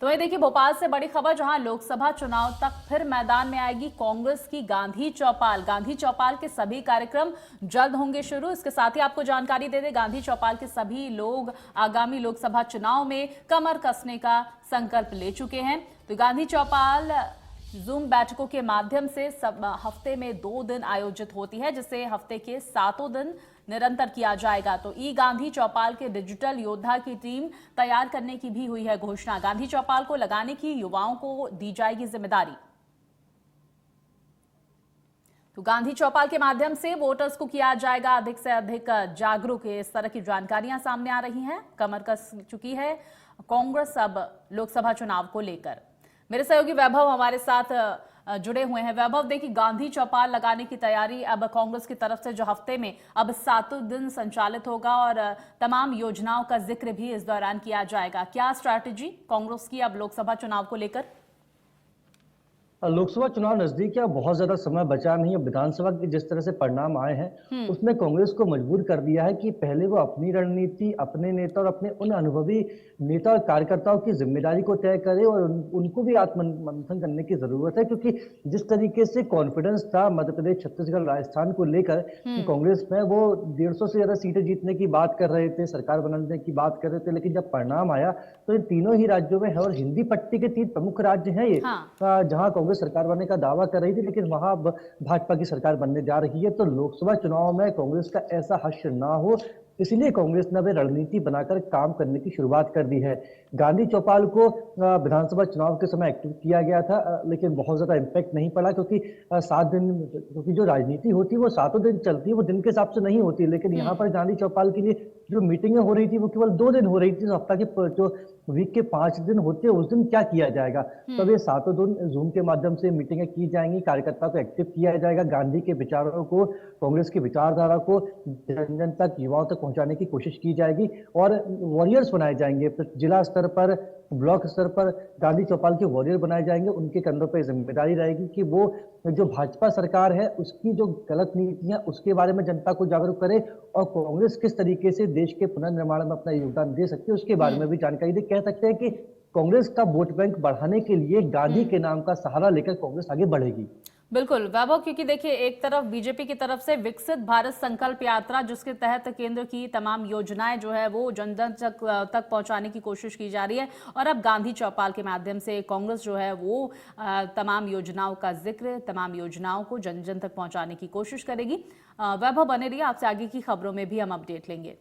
तो वही देखिए भोपाल से बड़ी खबर, जहां लोकसभा चुनाव तक फिर मैदान में आएगी कांग्रेस की गांधी चौपाल। गांधी चौपाल के सभी कार्यक्रम जल्द होंगे शुरू। इसके साथ ही आपको जानकारी दे दें, गांधी चौपाल के सभी लोग आगामी लोकसभा चुनाव में कमर कसने का संकल्प ले चुके हैं। तो गांधी चौपाल जूम बैठकों के माध्यम से सब हफ्ते में 2 दिन आयोजित होती है, जिसे हफ्ते के 7 दिन निरंतर किया जाएगा। तो ई गांधी चौपाल के डिजिटल योद्धा की टीम तैयार करने की भी हुई है घोषणा। गांधी चौपाल को लगाने की युवाओं को दी जाएगी जिम्मेदारी। तो गांधी चौपाल के माध्यम से वोटर्स को किया जाएगा अधिक से अधिक जागरूक। इस तरह की जानकारियां सामने आ रही हैं। कमर कस चुकी है कांग्रेस अब लोकसभा चुनाव को लेकर। मेरे सहयोगी वैभव हमारे साथ जुड़े हुए हैं। वैभव, देखिए गांधी चौपाल लगाने की तैयारी अब कांग्रेस की तरफ से जो हफ्ते में अब 7 दिन संचालित होगा और तमाम योजनाओं का जिक्र भी इस दौरान किया जाएगा। क्या स्ट्रैटेजी कांग्रेस की अब लोकसभा चुनाव को लेकर? लोकसभा चुनाव नजदीक है, बहुत ज्यादा समय बचा नहीं है। विधानसभा के जिस तरह से परिणाम आए हैं उसने कांग्रेस को मजबूर कर दिया है कि पहले वो अपनी रणनीति, अपने नेता और अपने उन अनुभवी नेता और कार्यकर्ताओं की जिम्मेदारी को तय करे और उनको भी आत्ममंथन करने की जरूरत है, क्योंकि जिस तरीके से कॉन्फिडेंस था मध्य प्रदेश, छत्तीसगढ़, राजस्थान को लेकर कि कांग्रेस में वो 150 से ज्यादा सीटें जीतने की बात कर रहे थे, सरकार बनाने की बात कर रहे थे, लेकिन जब परिणाम आया तो इन तीनों ही राज्यों में है और हिंदी पट्टी के 3 प्रमुख राज्य हैं ये, जहां कांग्रेस सरकार बनने का दावा कर रही थी, लेकिन वहां अब भाजपा की सरकार बनने जा रही है। तो लोकसभा चुनाव में कांग्रेस का ऐसा हश्र ना हो, इसलिए कांग्रेस ने अब रणनीति बनाकर काम करने की शुरुआत कर दी है। गांधी चौपाल को विधानसभा चुनाव के समय एक्टिव किया गया था, लेकिन बहुत ज्यादा इम्पैक्ट नहीं पड़ा, क्योंकि 7 दिन, क्योंकि जो राजनीति होती है वो 7 दिन चलती है, वो दिन के हिसाब से नहीं होती। लेकिन यहाँ पर गांधी चौपाल के लिए जो मीटिंगें हो रही थी वो केवल 2 दिन हो रही थी। तो हफ्ता के जो वीक के 5 दिन होते हैं उस दिन क्या किया जाएगा? तब ये 7 दिन जूम के माध्यम से मीटिंगें की जाएंगी, कार्यकर्ताओं को एक्टिव किया जाएगा, गांधी के विचारों को, कांग्रेस की विचारधारा को जन जन तक, युवाओं तक पहुंचाने की कोशिश की जाएगी और वॉरियर्स बनाए जाएंगे। जिला स्तर पर, ब्लॉक स्तर पर गांधी चौपाल के वॉरियर बनाए जाएंगे। उनके कंधों पर जिम्मेदारी रहेगी कि वो जो भाजपा सरकार है उसकी जो गलत नीतियां उसके बारे में जनता को जागरूक करे और कांग्रेस किस तरीके से देश के पुनर्निर्माण में अपना योगदान दे सकती है उसके बारे में भी जानकारी दे। कह सकते हैं कि कांग्रेस का वोट बैंक बढ़ाने के लिए गांधी के नाम का सहारा लेकर कांग्रेस आगे बढ़ेगी। बिल्कुल वैभव, क्योंकि देखिए एक तरफ बीजेपी की तरफ से विकसित भारत संकल्प यात्रा, जिसके तहत केंद्र की तमाम योजनाएं जो है वो जन जन तक पहुंचाने की कोशिश की जा रही है, और अब गांधी चौपाल के माध्यम से कांग्रेस जो है वो तमाम योजनाओं का जिक्र, तमाम योजनाओं को जन जन तक पहुंचाने की कोशिश करेगी। वैभव बने रहिए, आपसे आगे की खबरों में भी हम अपडेट लेंगे।